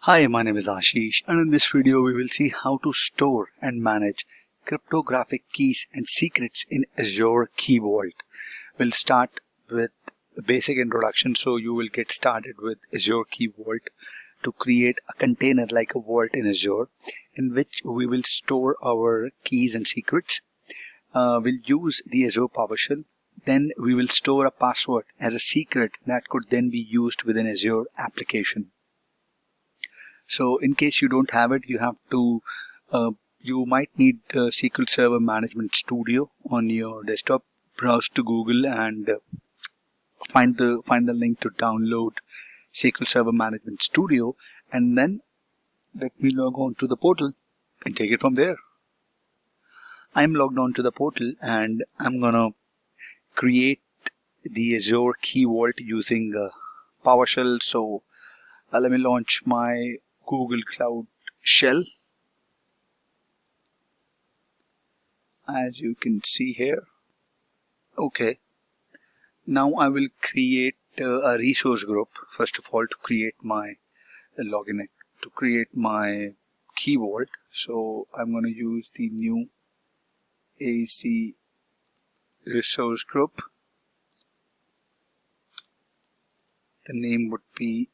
Hi, my name is Ashish, and in this video we will see how to store and manage cryptographic keys and secrets in Azure Key Vault. We'll start with the basic introduction, so you will get started with Azure Key Vault to create a container like a vault in Azure in which we will store our keys and secrets. We'll use the Azure PowerShell. Then we will store a password as a secret that could then be used within Azure application. So in case you don't have it, you have to, you might need SQL Server Management Studio on your desktop. Browse to Google and find the link to download SQL Server Management Studio, and then let me log on to the portal and take it from there. I'm logged on to the portal and I'm gonna create the Azure Key Vault using PowerShell. So let me launch my Google Cloud Shell. As you can see here. Okay. Now I will create a resource group. First of all, to create my login, to create my key vault. So I'm going to use the new AZ resource group. The name would be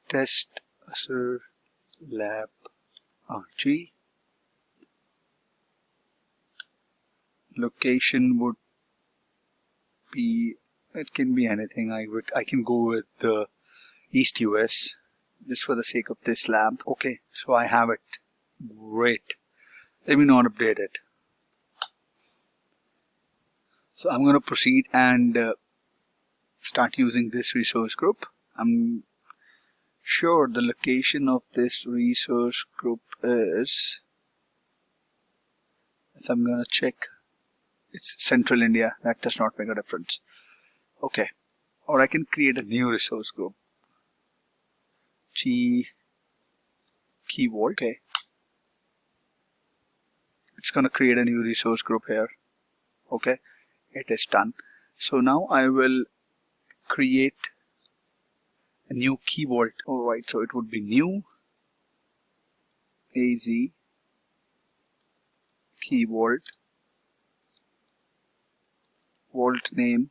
Test Azure Lab RG. Location would be, it can be anything. I can go with the East US just for the sake of this lab. Okay, so I have it. Great. Let me not update it. So I'm going to proceed and start using this resource group. I'm sure the location of this resource group is, if I'm going to check, it's Central India. That does not make a difference. Okay. Or I can create a new resource group. Key Vault. Okay. It's going to create a new resource group here. Okay. It is done. So now I will create a new key vault. Alright, so it would be new AZ key vault. Vault name.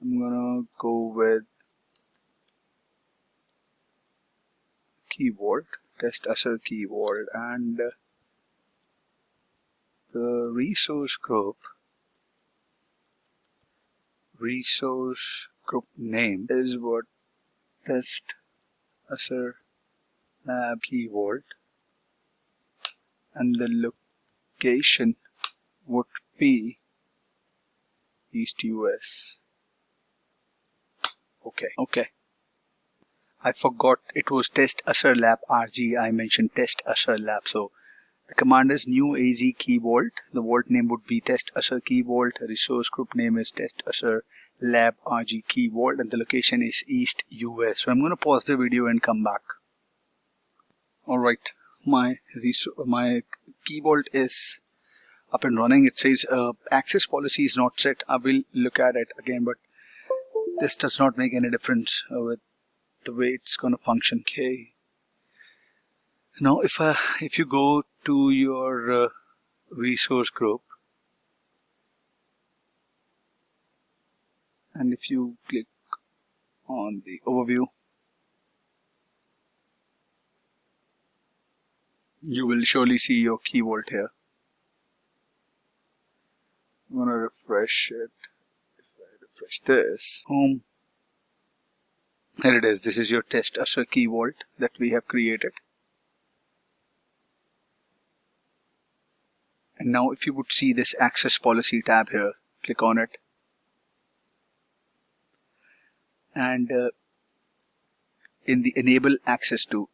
I'm gonna go with key vault, Test Azure Key Vault, and the resource group name is what? Test Azure Lab Key Vault, and the location would be East US. Okay. I forgot it was Test Azure Lab RG. I mentioned Test Azure Lab. So the command is new AZ Key Vault. The vault name would be Test Azure Key Vault. The resource group name is Test Azure Lab RG Key Vault, and the location is East US. So I'm going to pause the video and come back. Alright, my Key Vault is up and running. It says access policy is not set. I will look at it again, but this does not make any difference with the way it's going to function. Okay. Now if you go to your resource group and if you click on the overview, you will surely see your key vault here. I'm going to refresh it. If I refresh this, home, here it is. This is your Test Azure Key Vault that we have created. And now if you would see this access policy tab here, click on it. And in the enable access to,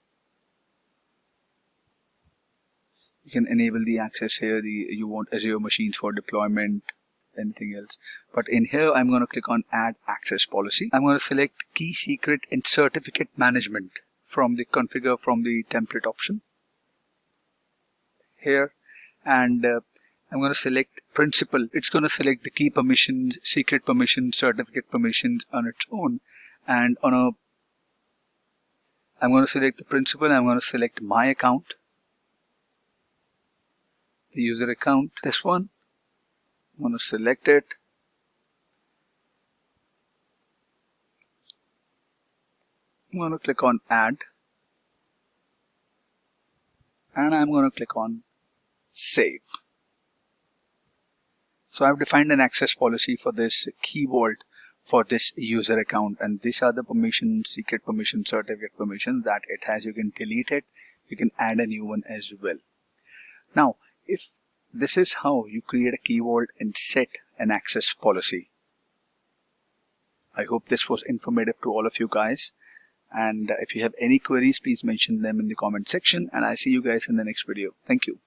you can enable the access here. You want Azure machines for deployment, anything else. But in here, I'm going to click on Add Access Policy. I'm going to select Key Secret and Certificate Management from the Configure from the template option here, and I'm going to select principal. It's going to select the key permissions, secret permissions, certificate permissions on its own. And I'm going to select the principal. I'm going to select my account, the user account, this one. I'm going to select it. I'm going to click on add. And I'm going to click on save. So I've defined an access policy for this key vault for this user account, and these are the permissions, secret permissions, certificate permissions that it has. You can delete it, you can add a new one as well. Now, if this is how you create a key vault and set an access policy. I hope this was informative to all of you guys. And if you have any queries, please mention them in the comment section, and I'll see you guys in the next video. Thank you.